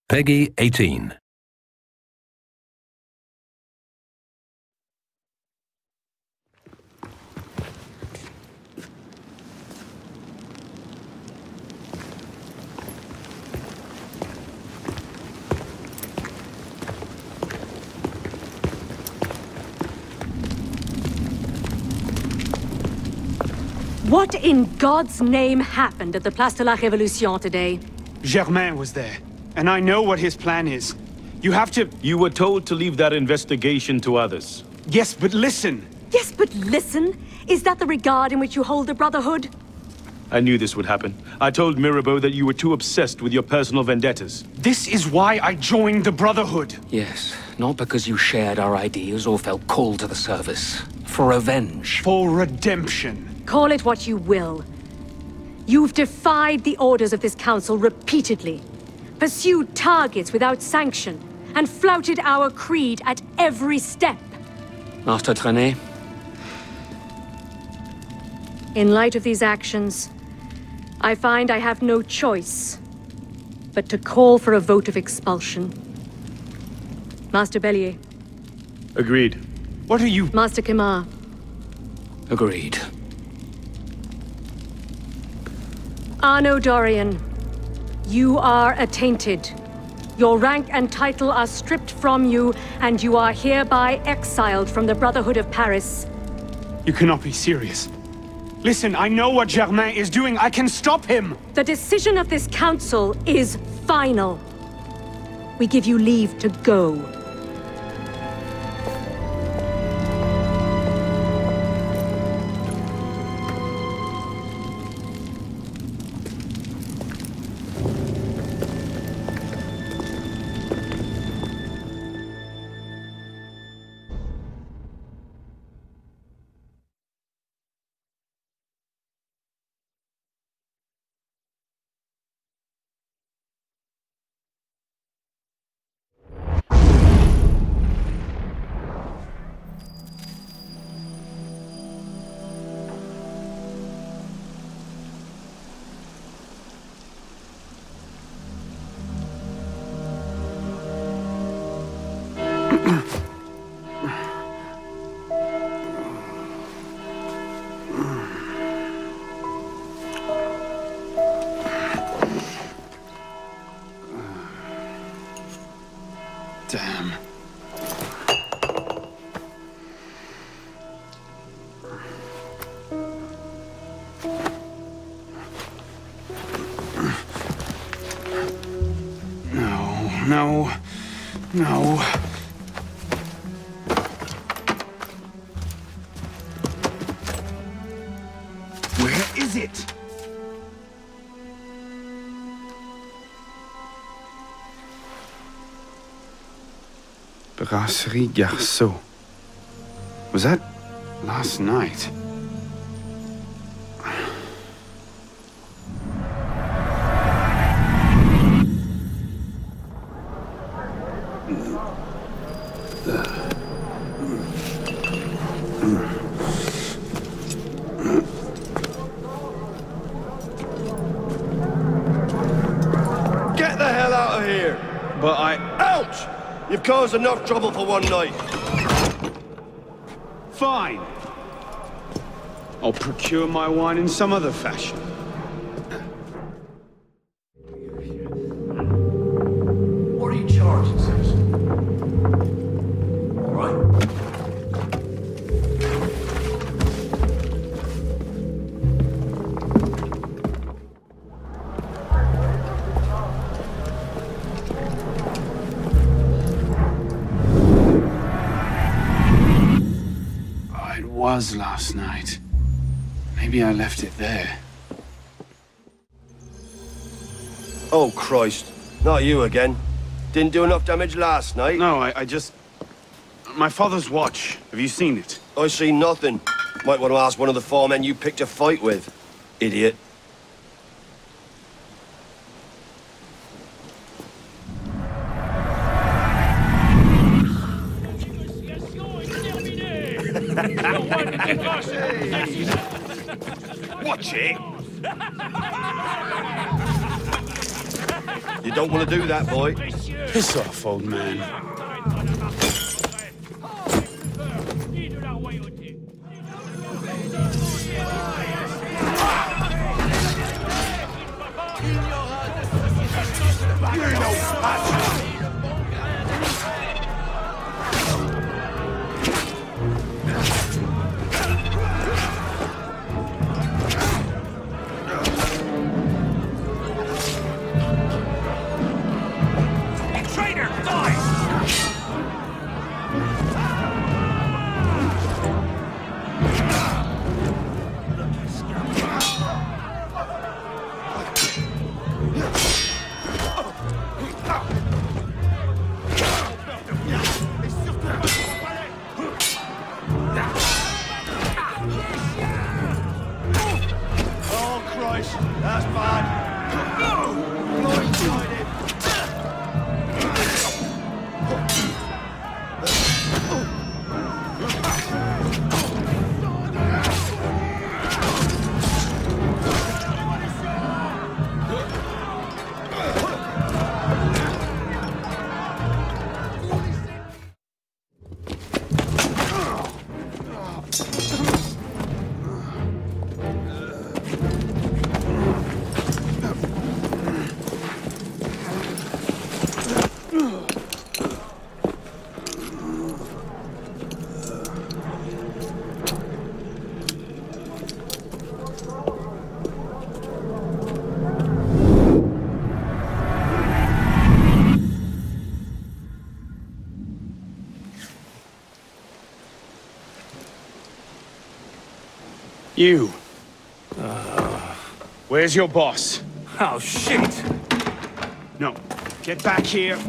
Peggy 18. What in God's name happened at the Place de la Révolution today? Germain was there, and I know what his plan is. You have to... You were told to leave that investigation to others. Yes, but listen. Yes, but listen. Is that the regard in which you hold the Brotherhood? I knew this would happen. I told Mirabeau that you were too obsessed with your personal vendettas. This is why I joined the Brotherhood. Yes, not because you shared our ideas or felt called to the service. For revenge. For redemption. Call it what you will. You've defied the orders of this council repeatedly, pursued targets without sanction, and flouted our creed at every step. Master Trenet? In light of these actions, I find I have no choice but to call for a vote of expulsion. Master Bellier. Agreed. What are you... Master Kimar. Agreed. Arno Dorian, you are attainted. Your rank and title are stripped from you, and you are hereby exiled from the Brotherhood of Paris. You cannot be serious. Listen, I know what Germain is doing. I can stop him! The decision of this council is final. We give you leave to go. Damn. No. Where is it? Brasserie Garceau. Was that last night? Get the hell out of here! But Ouch! You've caused enough trouble for one night. Fine. I'll procure my wine in some other fashion. What are you charging, citizen? All right. Was last night. Maybe I left it there. Oh, Christ. Not you again. Didn't do enough damage last night? No, I just... My father's watch. Have you seen it? I see nothing. Might want to ask one of the four men you picked a fight with. Idiot. Watch it! You don't want to do that, boy. Piss off, old man. You. Where's your boss? Oh, shit! No. Get back here.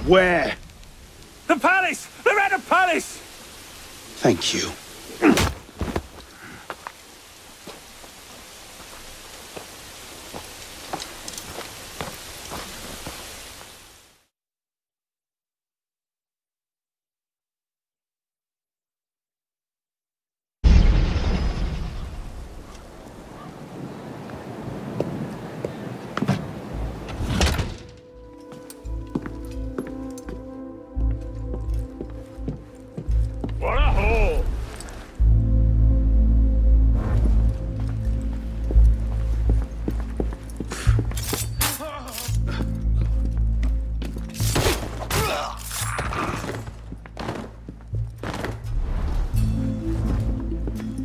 Where? The palace! They're at the palace! Thank you.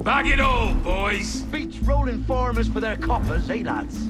Bag it all, boys! Beats rolling farmers for their coppers, eh, lads?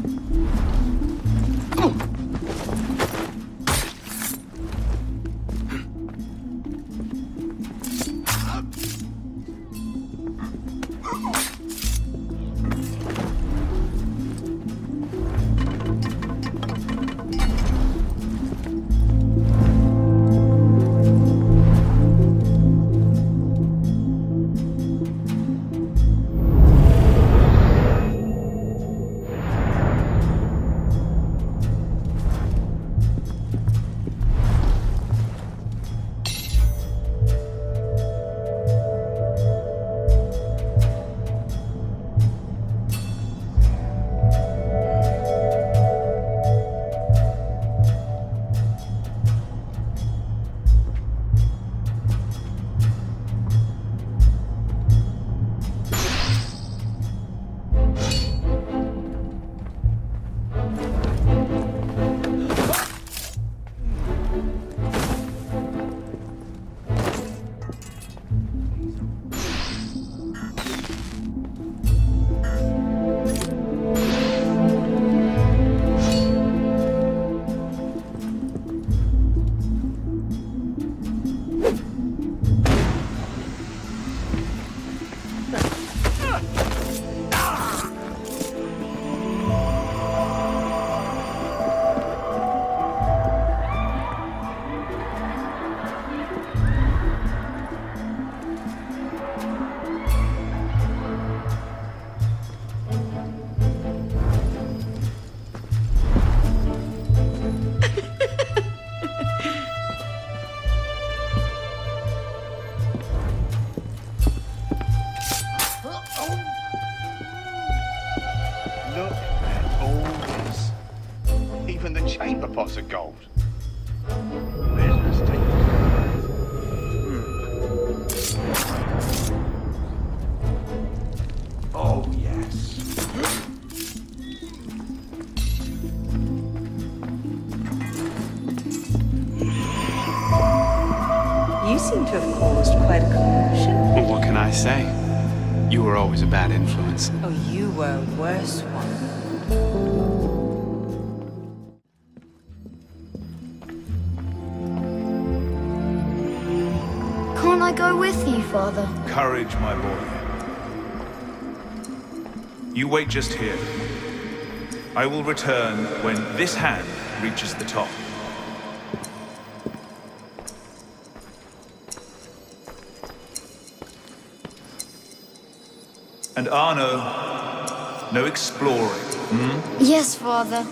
all this. Even the chamber pots are gold. Business takes. Oh, yes. You seem to have caused quite a commotion. Well, what can I say? You were always a bad influence. Oh, you were a worse one. Can't I go with you, Father? Courage, my boy. You wait just here. I will return when this hand reaches the top. And Arno, no exploring, hmm? Yes, Father.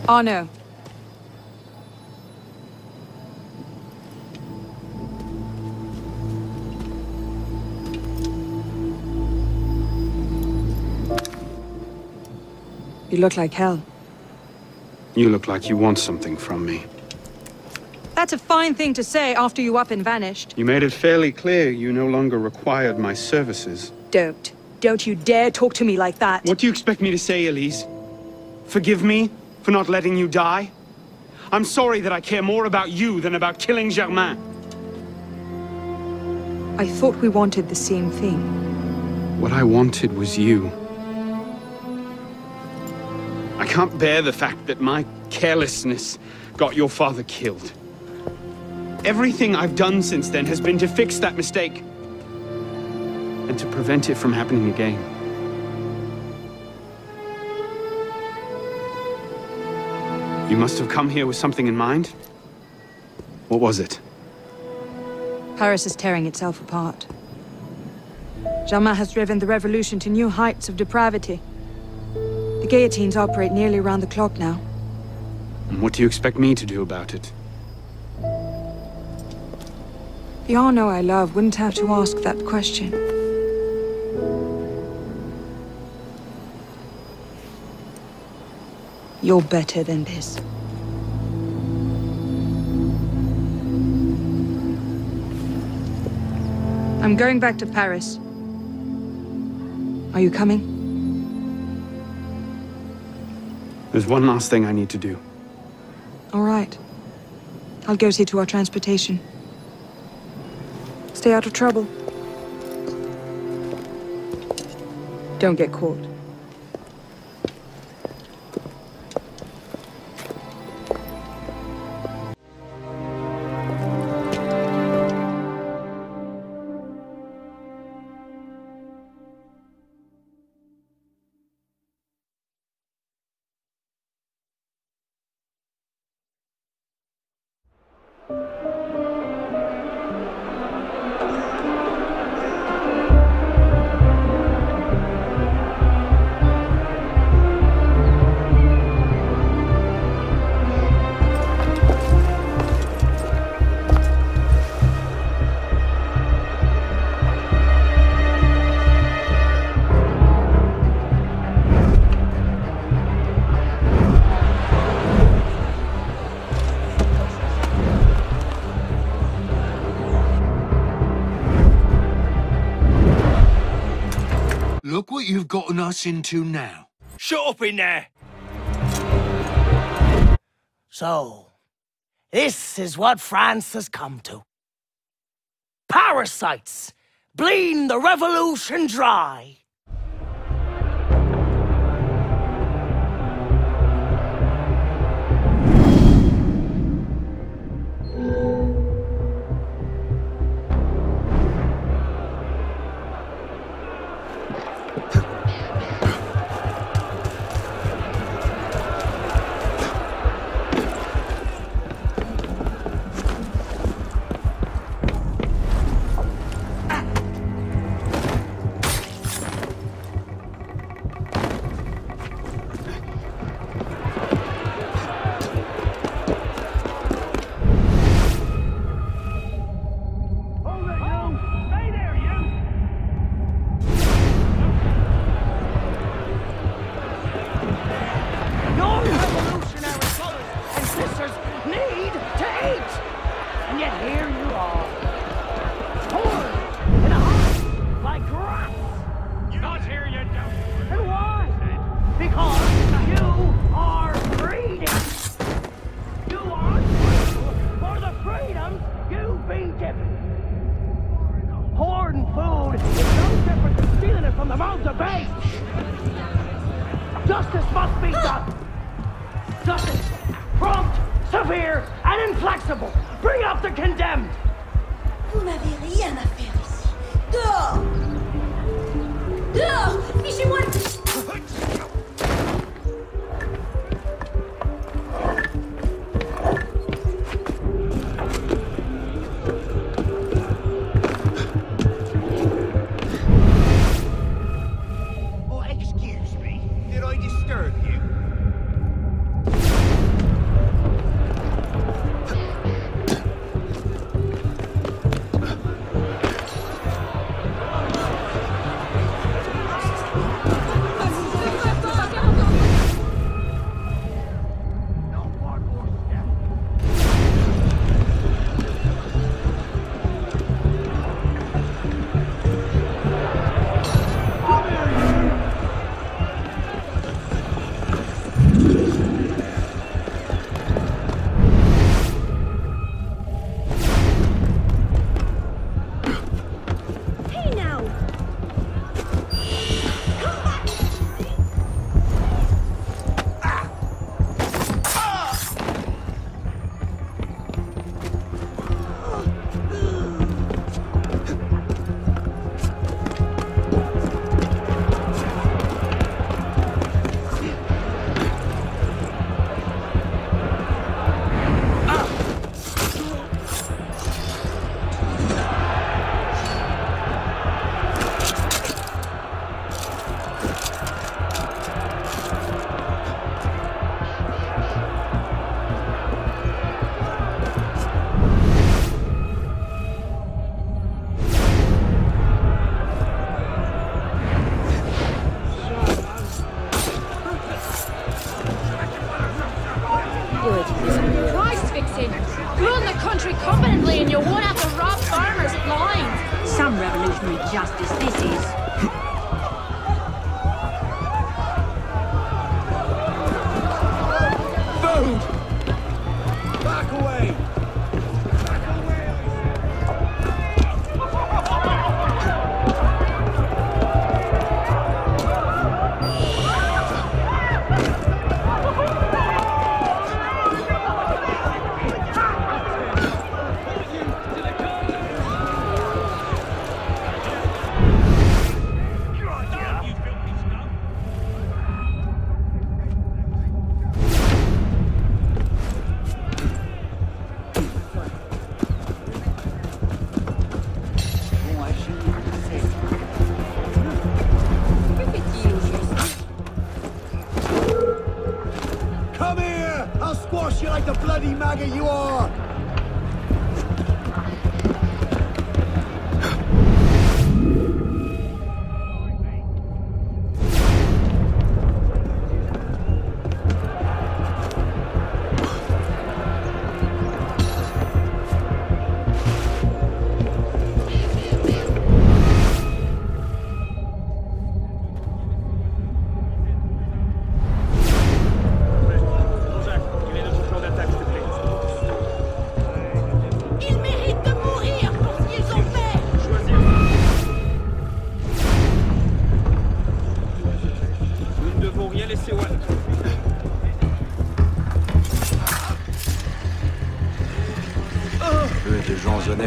Arno. You look like hell. You look like you want something from me. That's a fine thing to say after you up and vanished. You made it fairly clear you no longer required my services. Don't you dare talk to me like that. What do you expect me to say, Elise? Forgive me for not letting you die? I'm sorry that I care more about you than about killing Germain. I thought we wanted the same thing. What I wanted was you. I can't bear the fact that my carelessness got your father killed. Everything I've done since then has been to fix that mistake and to prevent it from happening again. You must have come here with something in mind. What was it? Paris is tearing itself apart. Germain has driven the revolution to new heights of depravity. The guillotines operate nearly around the clock now. And what do you expect me to do about it? The Arno I love wouldn't have to ask that question. You're better than this. I'm going back to Paris. Are you coming? There's one last thing I need to do. All right. I'll go see to our transportation. Stay out of trouble. Don't get caught. Look what you've gotten us into now. Shut up in there! So, this is what France has come to. Parasites, bleeding the revolution dry. Justice must be done! Justice! Prompt, severe, and inflexible! Bring up the condemned! Vous n'avez rien à faire ici. Dehors! Dehors! Fichez-moi le...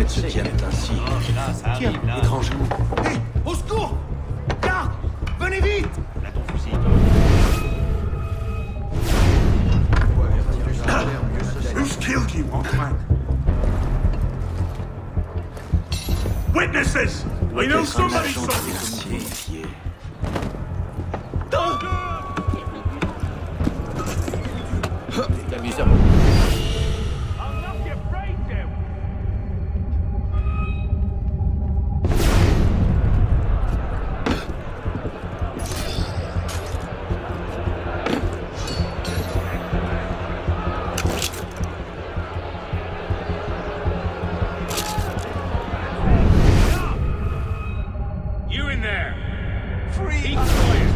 fêtes se tiennent ainsi. Tiens, étranger. Hé, au secours! Garde! Venez vite! Là, ton fusil. Who's killed you, Antoine? Witnesses! We know somebody saw you! You in there! Free! Keep quiet!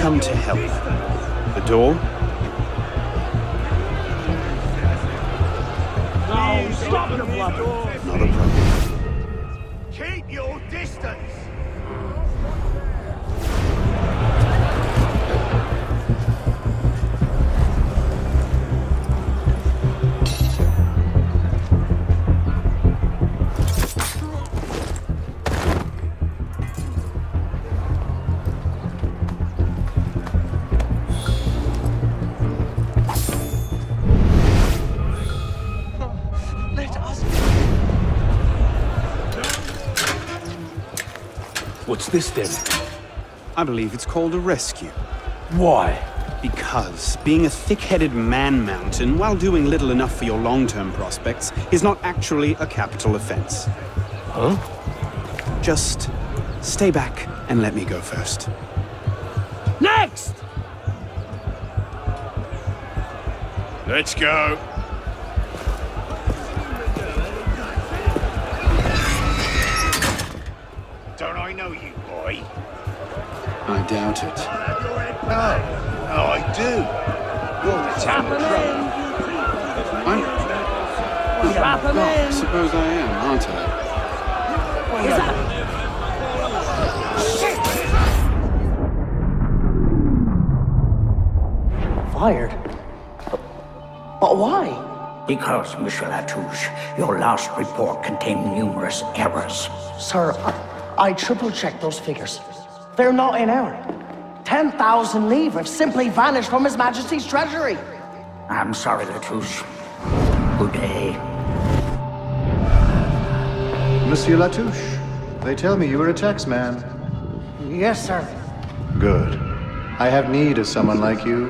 Come to help. The door? No, stop the blood! Not a problem. Keep your distance! What's this then? I believe it's called a rescue. Why? Because being a thick-headed man-mountain while doing little enough for your long-term prospects is not actually a capital offense. Huh? Just stay back and let me go first. Next! Let's go. Don't I know you, boy? I doubt it. No, I do. You're the Trap him in! Trap him I in! suppose I am, aren't I? Is that... Shit! Fired? But why? Because, Monsieur Latouche, your last report contained numerous errors. Sir, I triple-checked those figures. They're not in error. 10,000 livres have simply vanished from His Majesty's treasury. I'm sorry, Latouche. Good day. Monsieur Latouche, they tell me you were a taxman. Yes, sir. Good. I have need of someone like you.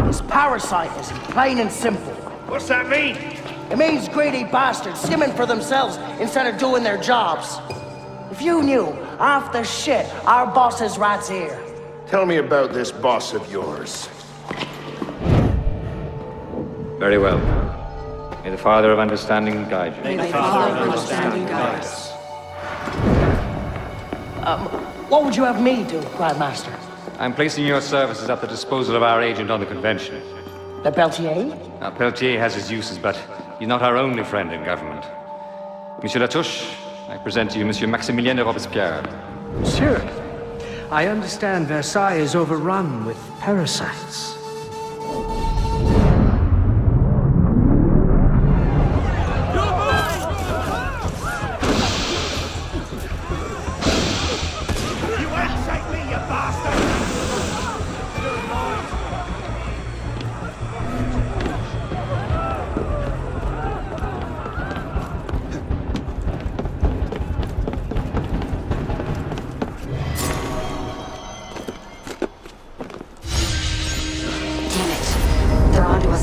It's parasitism, plain and simple. What's that mean? It means greedy bastards skimming for themselves instead of doing their jobs. If you knew half the shit our boss's rats here. Tell me about this boss of yours. Very well. May the Father of Understanding guide you. May the Father of Understanding guide us. What would you have me do, Grandmaster? I'm placing your services at the disposal of our agent on the convention. Le Peltier? Now, Peltier has his uses, but he's not our only friend in government. Monsieur Latouche, I present to you Monsieur Maximilien de Robespierre. Monsieur, I understand Versailles is overrun with parasites.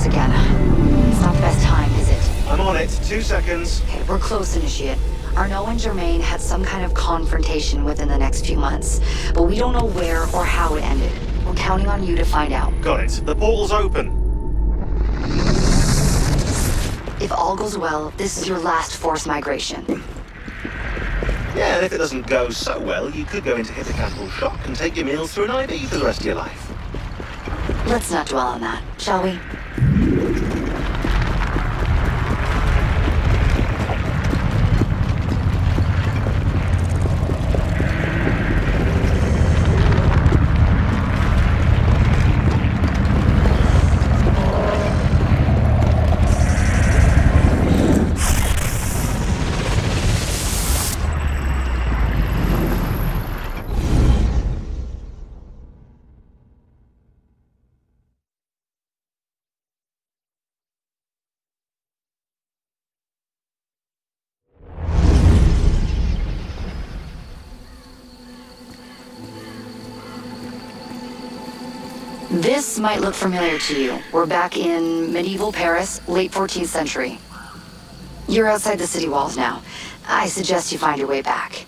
Again. It's not the best time, is it? I'm on it. 2 seconds. Okay, we're close, Initiate. Arnaud and Germain had some kind of confrontation within the next few months, but we don't know where or how it ended. We're counting on you to find out. Got it. The portal's open. If all goes well, this is your last forced migration. Yeah, and if it doesn't go so well, you could go into hippocampal shock and take your meals through an IV for the rest of your life. Let's not dwell on that, shall we? This might look familiar to you. We're back in medieval Paris, late 14th century. You're outside the city walls now. I suggest you find your way back.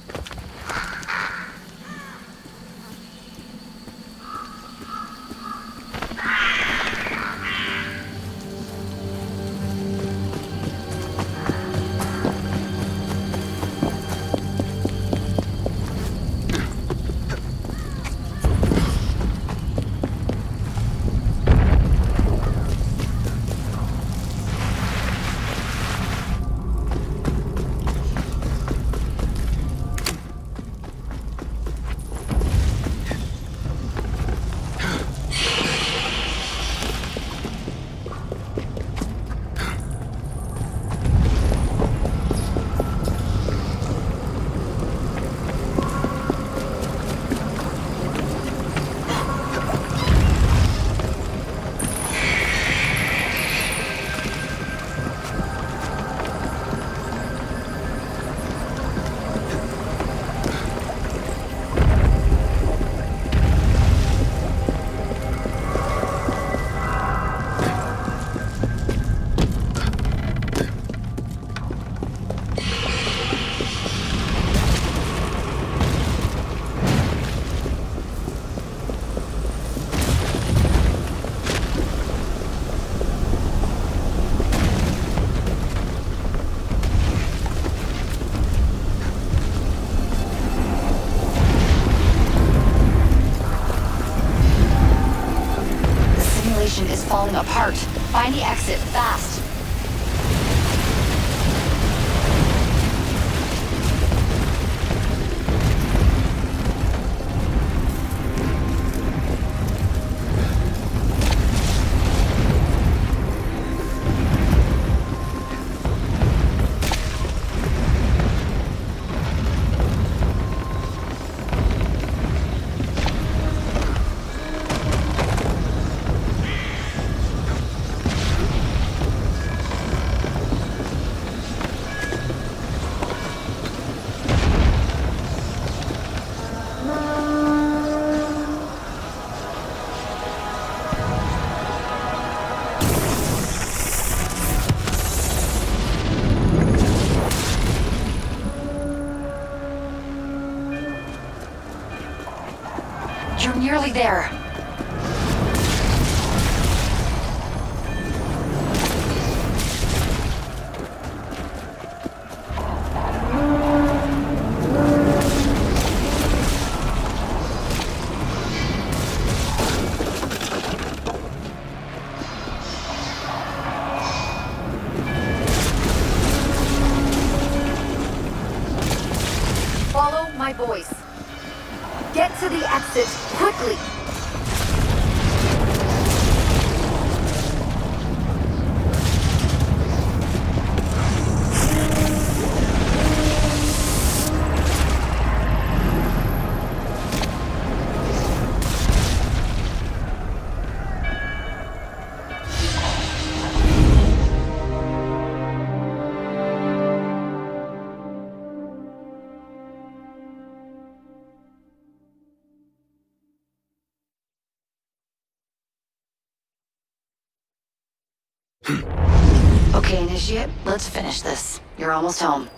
Is falling apart. Find the exit fast. You're nearly there. Follow my voice. Get to the exit, quickly! Okay, Initiate, let's finish this. You're almost home.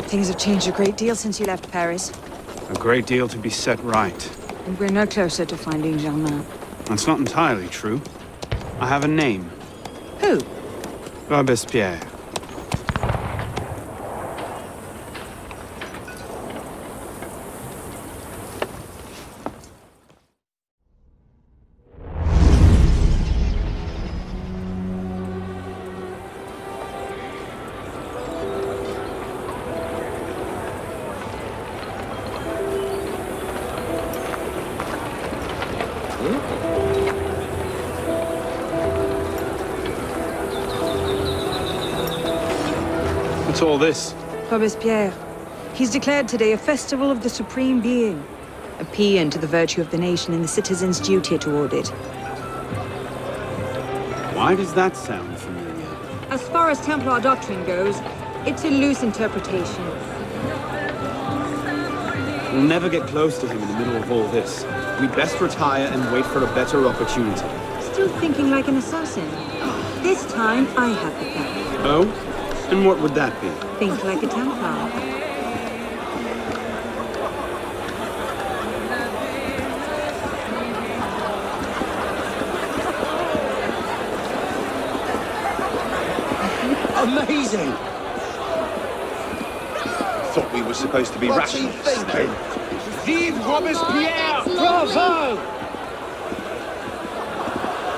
Things have changed a great deal since you left Paris. A great deal to be set right. And we're no closer to finding Germain. That's not entirely true. I have a name. Who? Robespierre. What's all this? Robespierre. He's declared today a festival of the Supreme Being. A paean to the virtue of the nation and the citizens' duty toward it. Why does that sound familiar? As far as Templar doctrine goes, it's a loose interpretation. We'll never get close to him in the middle of all this. We'd best retire and wait for a better opportunity. Still thinking like an assassin. This time, I have the plan. Oh? And what would that be? Think like a Templar. Amazing! Thought we were supposed to be rational. Vive Robespierre! Bravo!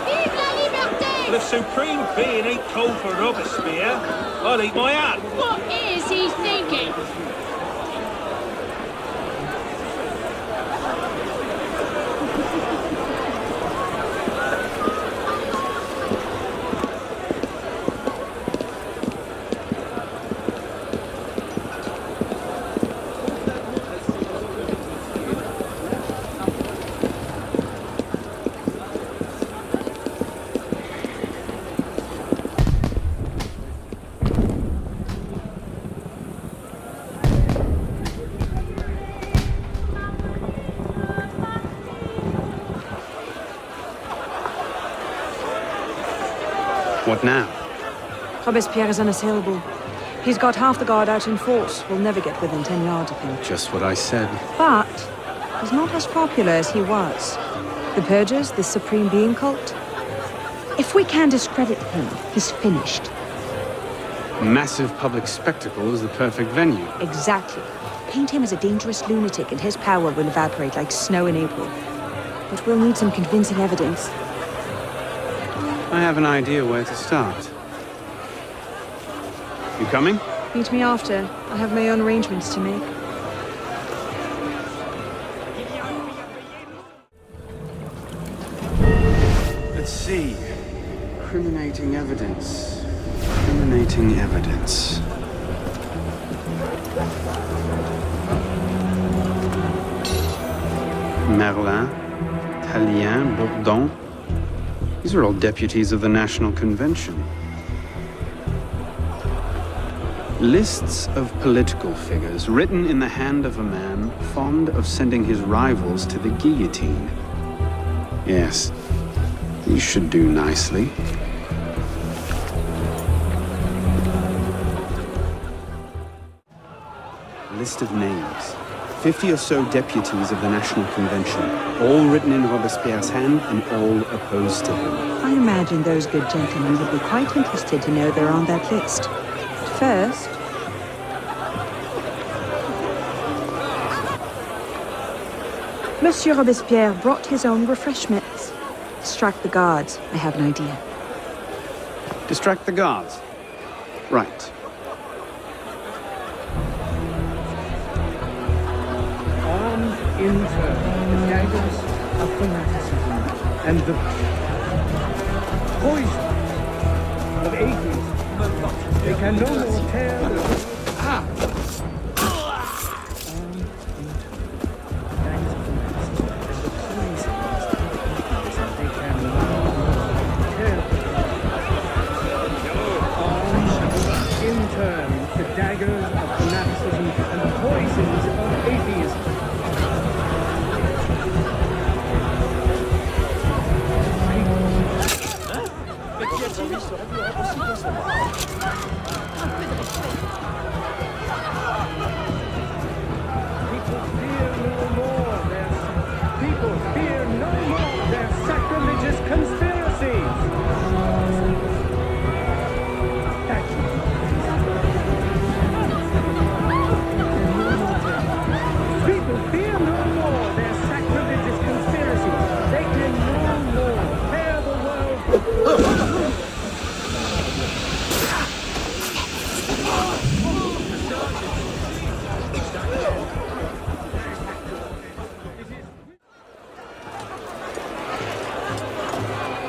Vive la liberté! The supreme being ain't called for Robespierre. I'll eat my hat. What is he thinking? What now? Robespierre is unassailable. He's got half the guard out in force. We'll never get within 10 yards of him. Just what I said. But he's not as popular as he was. The Purgers, the Supreme Being cult. If we can discredit him, he's finished. Massive public spectacle is the perfect venue. Exactly. Paint him as a dangerous lunatic and his power will evaporate like snow in April. But we'll need some convincing evidence. I have an idea where to start. You coming? Meet me after. I have my own arrangements to make. Let's see. Incriminating evidence. Incriminating evidence. Merlin, Tallien, Bourdon. These are all deputies of the National Convention. Lists of political figures written in the hand of a man fond of sending his rivals to the guillotine. Yes, these should do nicely. List of names. 50 or so deputies of the National Convention, all written in Robespierre's hand and all opposed to him. I imagine those good gentlemen would be quite interested to know they're on that list. But first... Monsieur Robespierre brought his own refreshments. Distract the guards. I have an idea. Distract the guards? Right. In turn, the daggers of fanaticism and the poison of atheism. They can no more tear the... In turn, the daggers of fanaticism and the poisons of atheism.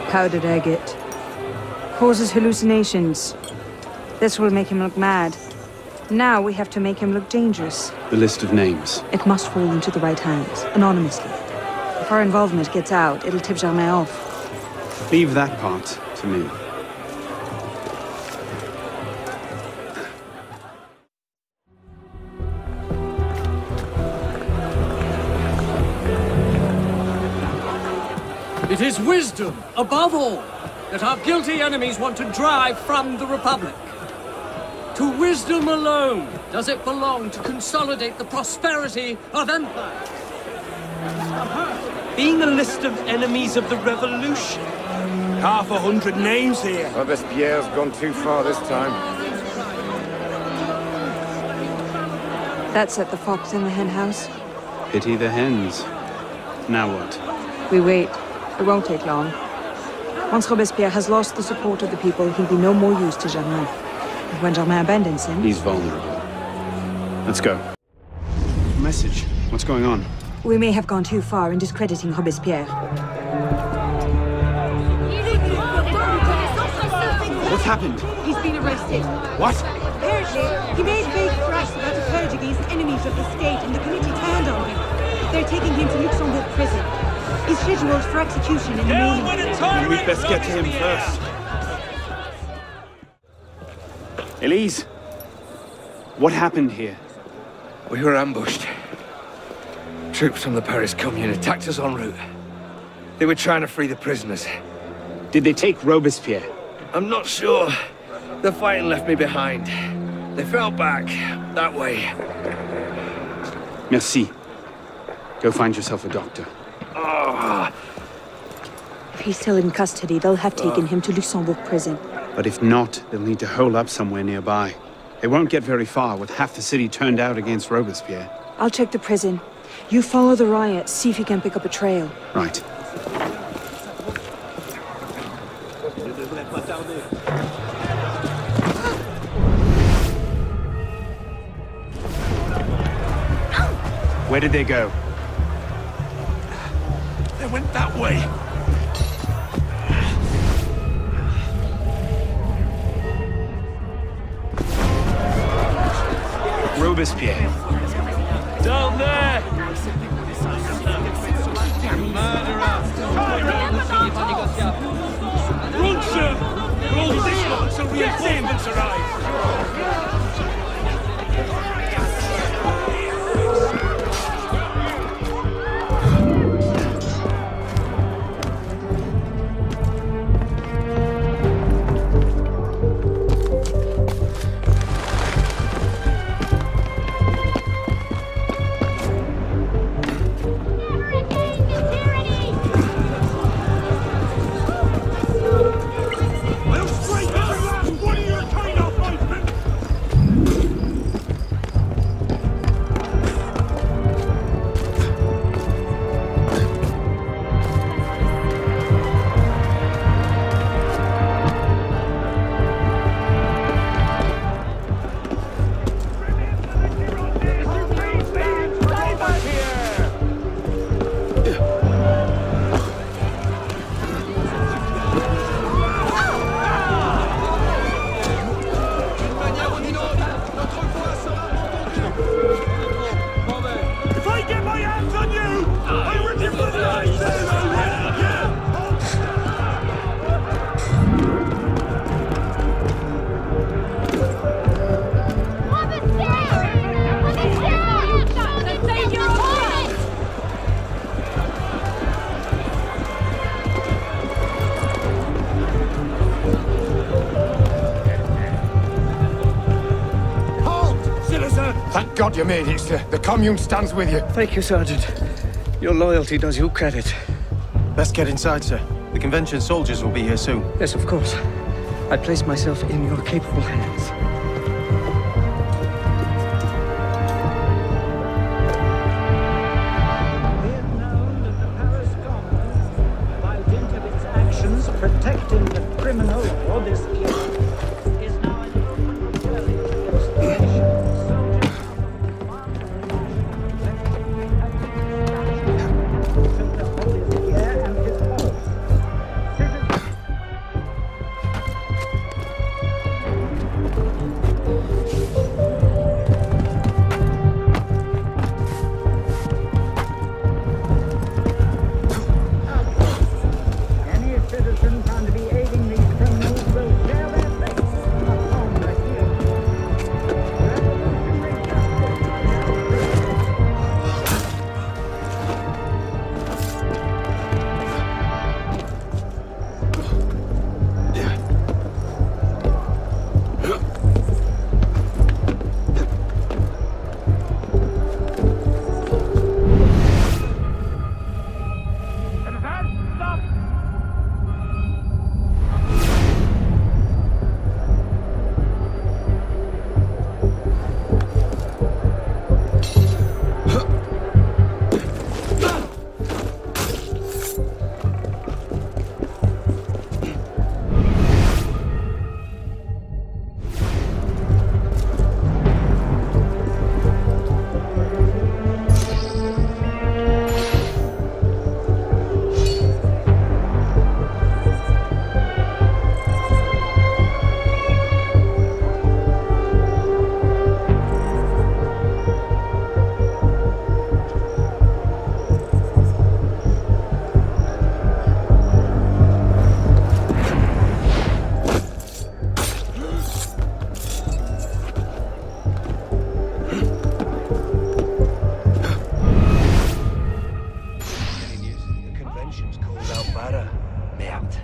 Powdered agate. Causes hallucinations. This will make him look mad. Now we have to make him look dangerous. The list of names. It must fall into the right hands, anonymously. If our involvement gets out, it'll tip Germain off. Leave that part to me. It is wisdom, above all, that our guilty enemies want to drive from the Republic. To wisdom alone does it belong to consolidate the prosperity of empire. Being a list of enemies of the revolution. 100 names here. Robespierre's gone too far this time. That set the fox in the hen house. Pity the hens. Now what? We wait. It won't take long. Once Robespierre has lost the support of the people, he'll be no more use to Germain. And when Germain abandons him... He's vulnerable. Let's go. Message. What's going on? We may have gone too far in discrediting Robespierre. What's happened? He's been arrested. What? Apparently, he made vague threats about a purge against enemies of the state, and the committee turned on him. They're taking him to Luxembourg prison. He's scheduled for execution in the morning. Then we'd best get to him first. Elise, what happened here? We were ambushed. Troops from the Paris Commune attacked us en route. They were trying to free the prisoners. Did they take Robespierre? I'm not sure. The fighting left me behind. They fell back, that way. Merci. Go find yourself a doctor. Oh. If he's still in custody, they'll have taken him to Luxembourg prison. But if not, they'll need to hole up somewhere nearby. They won't get very far with half the city turned out against Robespierre. I'll check the prison. You follow the riot, see if you can pick up a trail. Right. Where did they go? They went that way. Robespierre. Down there! Run, sir! Roll position until reinforcements arrive! Thank God you made it, sir. The Commune stands with you. Thank you, Sergeant. Your loyalty does you credit. Best get inside, sir. The convention soldiers will be here soon. Yes, of course. I place myself in your capable hands. Protecting the criminal Robespierre is now an citizen found to be aiding these criminals will convention's called out better. Merde.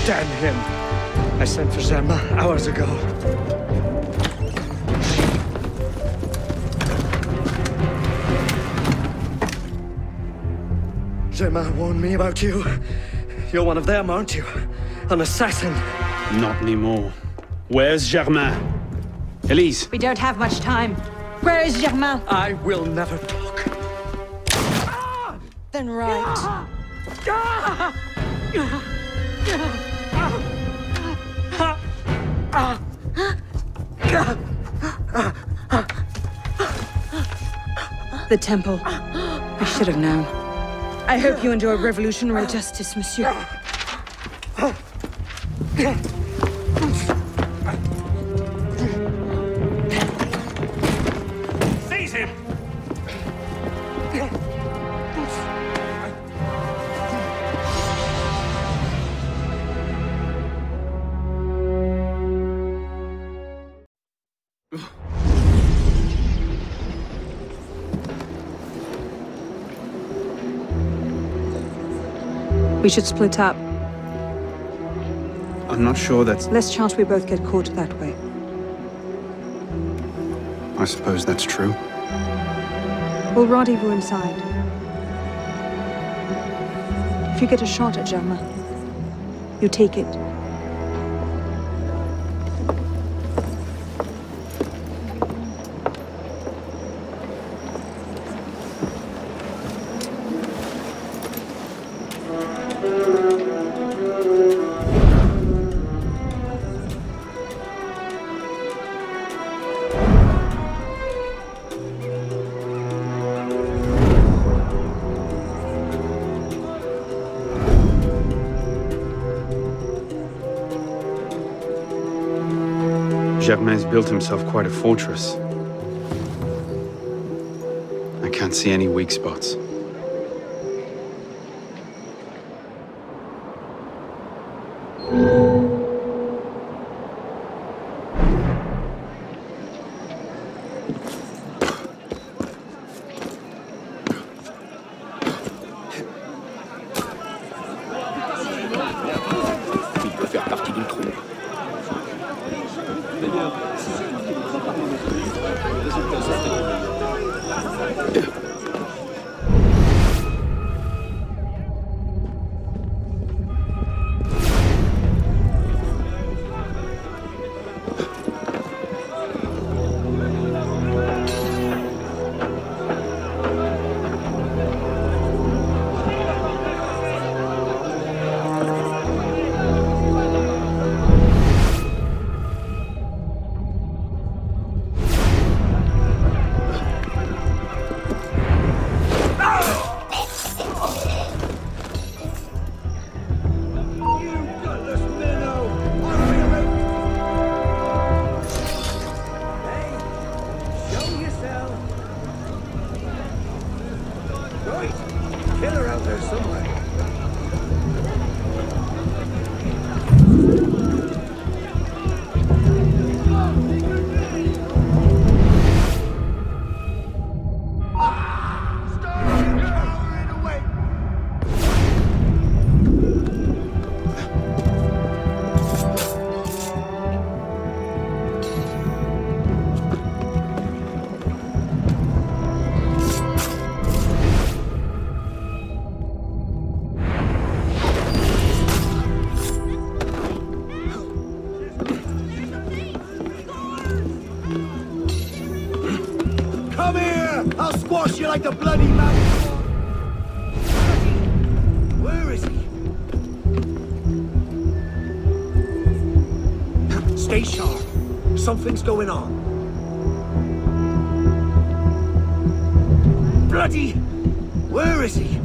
Damn him. I sent for Zerma hours ago. Zerma warned me about you. You're one of them, aren't you? An assassin. Not anymore. Where's Germain? Elise. We don't have much time. Where is Germain? I will never talk. Then right. The temple. I should have known. I hope you enjoy revolutionary justice, monsieur. Seize him! We should split up. I'm not sure that's... Less chance we both get caught that way. I suppose that's true. We'll rendezvous inside. If you get a shot at Germain, you take it. Germain's built himself quite a fortress. I can't see any weak spots. Come here! I'll squash you like the bloody man. Where is he? Stay sharp. Something's going on. Bloody! Where is he?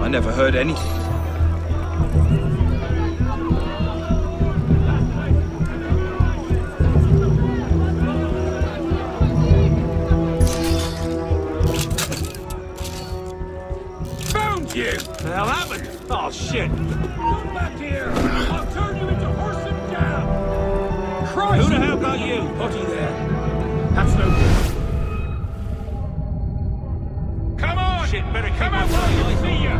I never heard anything. Found you! The hell happened? Oh, shit. Come back here! I'll turn you into horse and cow! Christ! Who the hell got you? Putty there. That's no good. Come on! Shit, better come out while I see you!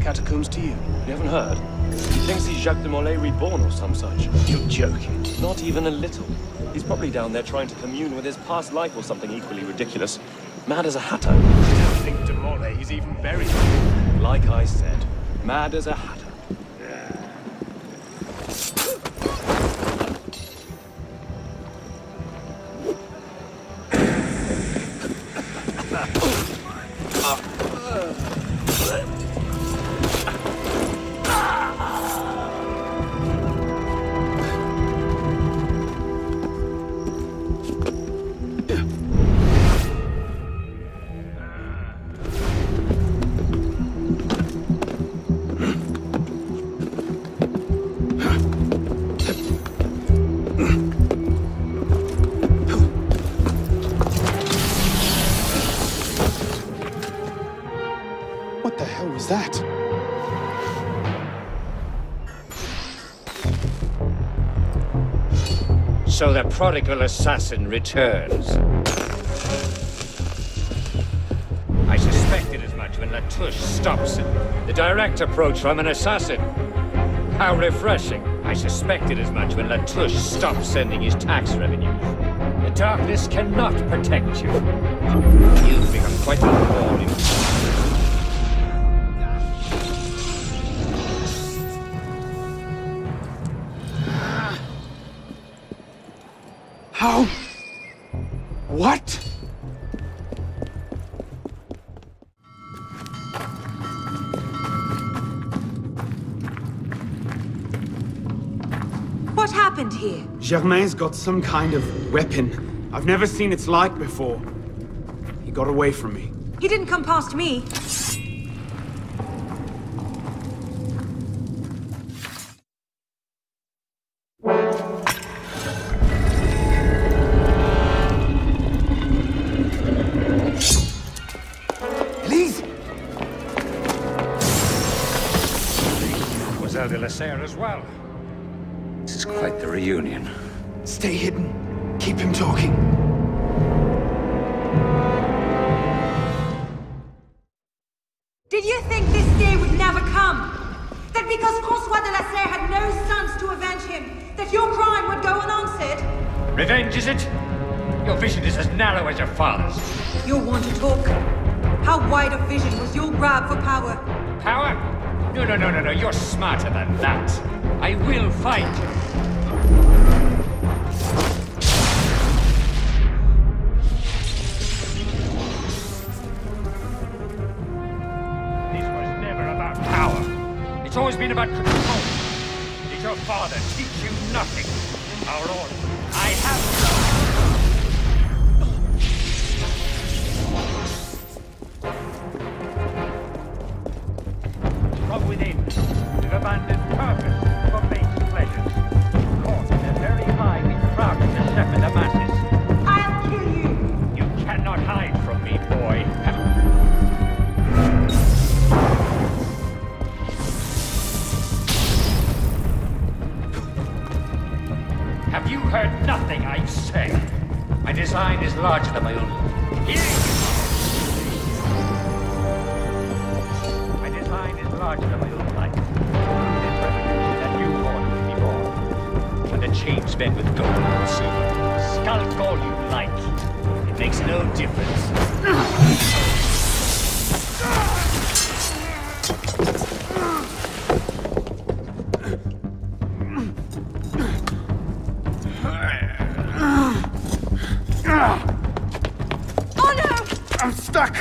Catacombs to you. You haven't heard? He thinks he's Jacques de Molay reborn or some such. You're joking. Not even a little. He's probably down there trying to commune with his past life or something equally ridiculous. Mad as a hatter. I don't think de Molay is even buried. Like I said, mad as a hatter. What the hell was that? So the prodigal assassin returns. I suspected as much when Latouche stops it. The direct approach from an assassin. How refreshing. I suspected as much when Latouche stopped sending his tax revenue. The darkness cannot protect you. You've become quite unborn. How? What? What happened here? Germain's got some kind of weapon. I've never seen its like before. He got away from me. He didn't come past me. Corsair as well. This is quite the reunion. Stay hidden. Keep him talking. Did you think this day would never come? That because François de la Serre had no sons to avenge him, that your crime would go unanswered? Revenge, is it? Your vision is as narrow as your father's. You'll want to talk. How wide of vision was your grab for power? Power? No, you're smarter than that. I will fight. This was never about power. It's always been about control. Did your father teach you nothing? Our Lord, I have from within, we've abandoned purpose for base pleasures. Caught in a very lie we proud to shepherd the masses. I'll kill you! You cannot hide from me, boy. Have you heard nothing I say? My design is larger than my own. Larger than my own life. That you ordered to be born. And the chains bent with gold and silver. Skulk all you like. It makes no difference. Oh no! I'm stuck!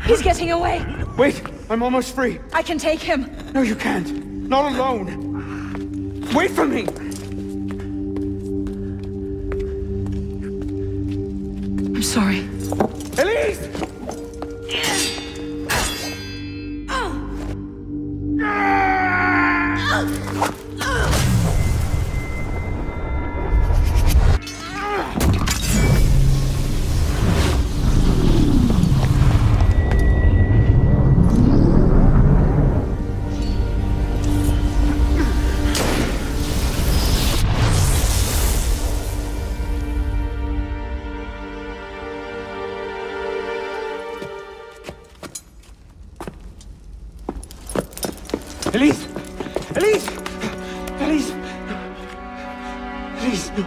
He's getting away! Wait! I'm almost free! I can take him! No, you can't! Not alone! Wait for me! I'm sorry. Elise! Elise! Elise! Elise! Elise, no.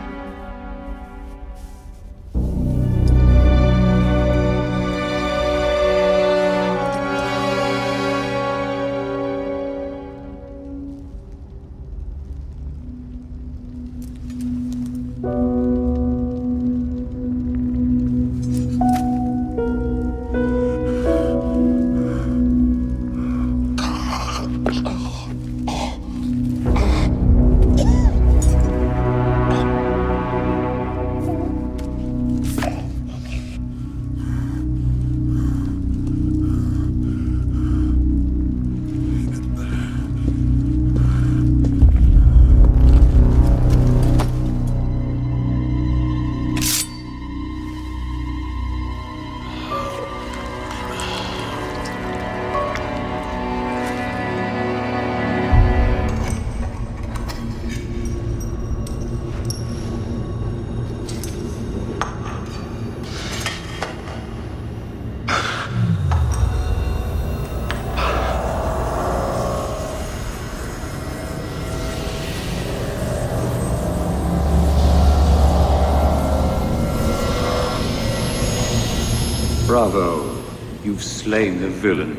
Bravo. You've slain the villain.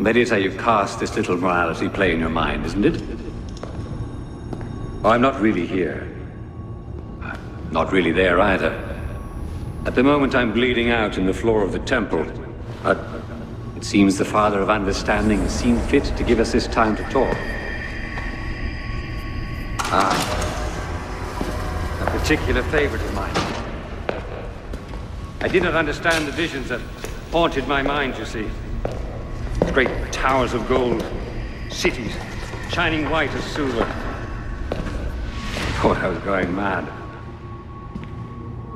That is how you cast this little morality play in your mind, isn't it? Oh, I'm not really here. I'm not really there either. At the moment, I'm bleeding out in the floor of the temple. But it seems the Father of Understanding has seen fit to give us this time to talk. A particular favorite of mine. I did not understand the visions that haunted my mind, you see. Great towers of gold, cities shining white as silver. I thought I was going mad.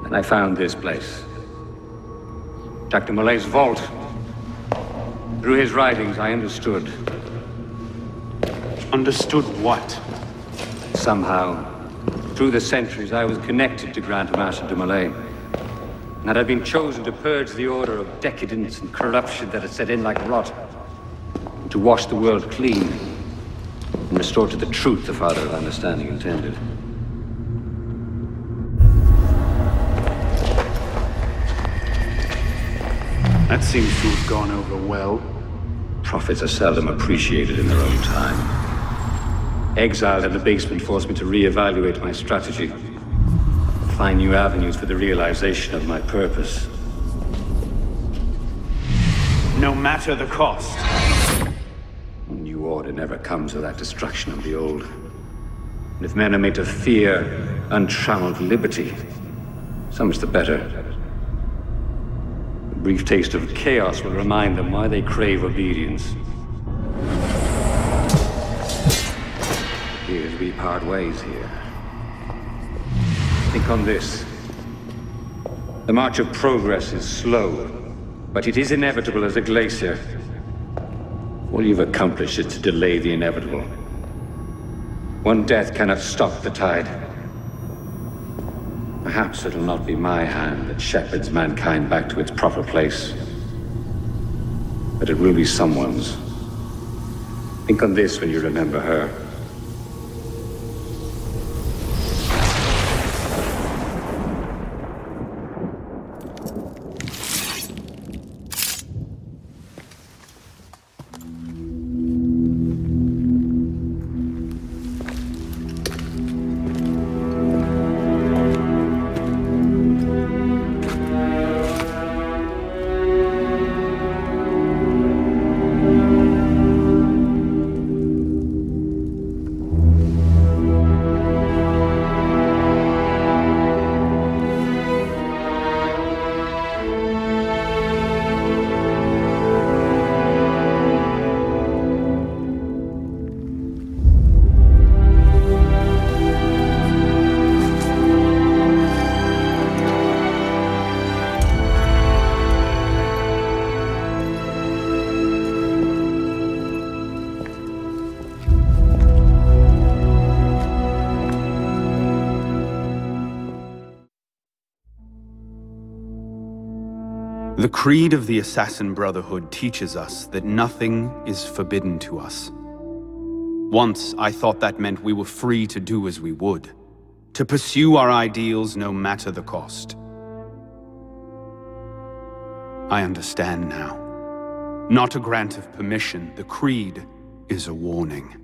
And I found this place. Dr. Mollet's vault. Through his writings, I understood. Understood what? Somehow, through the centuries, I was connected to Grand Master de Mollet. And I'd been chosen to purge the order of decadence and corruption that had set in like rot. To wash the world clean and restore to the truth the Father of Understanding intended. That seems to have gone over well. Prophets are seldom appreciated in their own time. Exile in the basement forced me to reevaluate my strategy. Find new avenues for the realization of my purpose. No matter the cost. A new order never comes without destruction of the old. And if men are made to fear untrammeled liberty, so much the better. A brief taste of chaos will remind them why they crave obedience. Here's we part ways here. Think on this. The march of progress is slow, but it is inevitable as a glacier. All you've accomplished is to delay the inevitable. One death cannot stop the tide. Perhaps it'll not be my hand that shepherds mankind back to its proper place. But it will be someone's. Think on this when you remember her. The creed of the Assassin Brotherhood teaches us that nothing is forbidden to us. Once, I thought that meant we were free to do as we would, to pursue our ideals no matter the cost. I understand now. Not a grant of permission, the creed is a warning.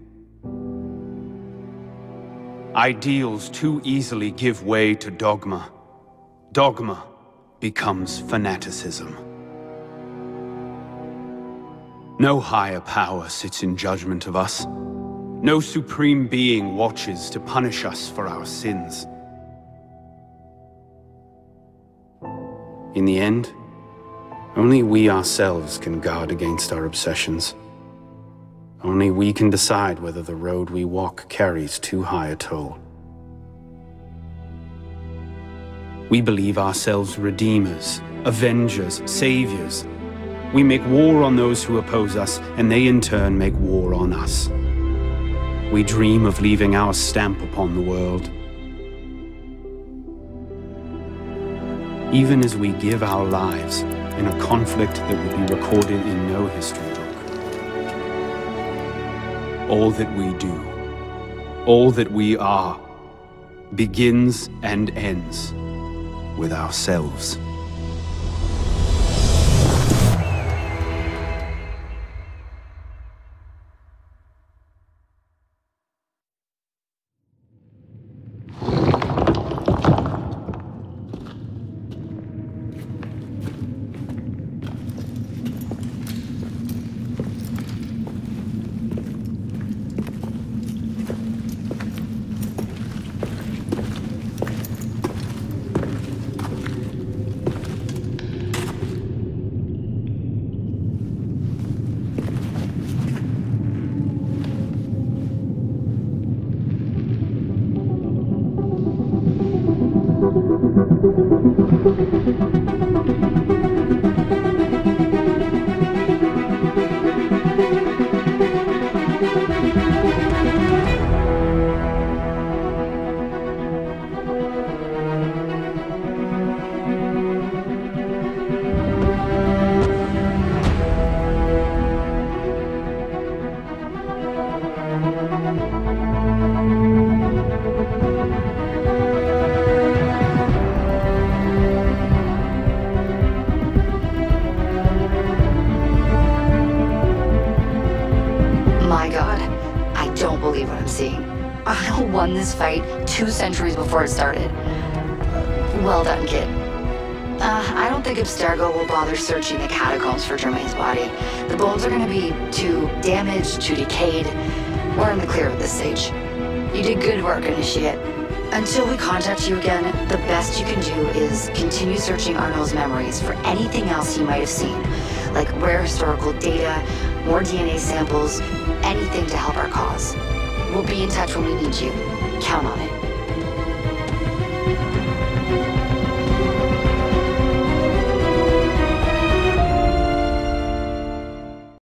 Ideals too easily give way to dogma. Dogma becomes fanaticism. No higher power sits in judgment of us. No supreme being watches to punish us for our sins. In the end, only we ourselves can guard against our obsessions. Only we can decide whether the road we walk carries too high a toll. We believe ourselves redeemers, avengers, saviors. We make war on those who oppose us, and they in turn make war on us. We dream of leaving our stamp upon the world. Even as we give our lives in a conflict that will be recorded in no history book. All that we do, all that we are, begins and ends with ourselves. believe what I'm seeing. Arno won this fight 2 centuries before it started. Well done, kid. I don't think Abstergo will bother searching the catacombs for Germain's body. The bones are gonna be too damaged, too decayed. We're in the clear at this stage. You did good work, Initiate. Until we contact you again, the best you can do is continue searching Arno's memories for anything else he might have seen, like rare historical data, more DNA samples, anything to help our cause. We'll be in touch when we need you. Count on it.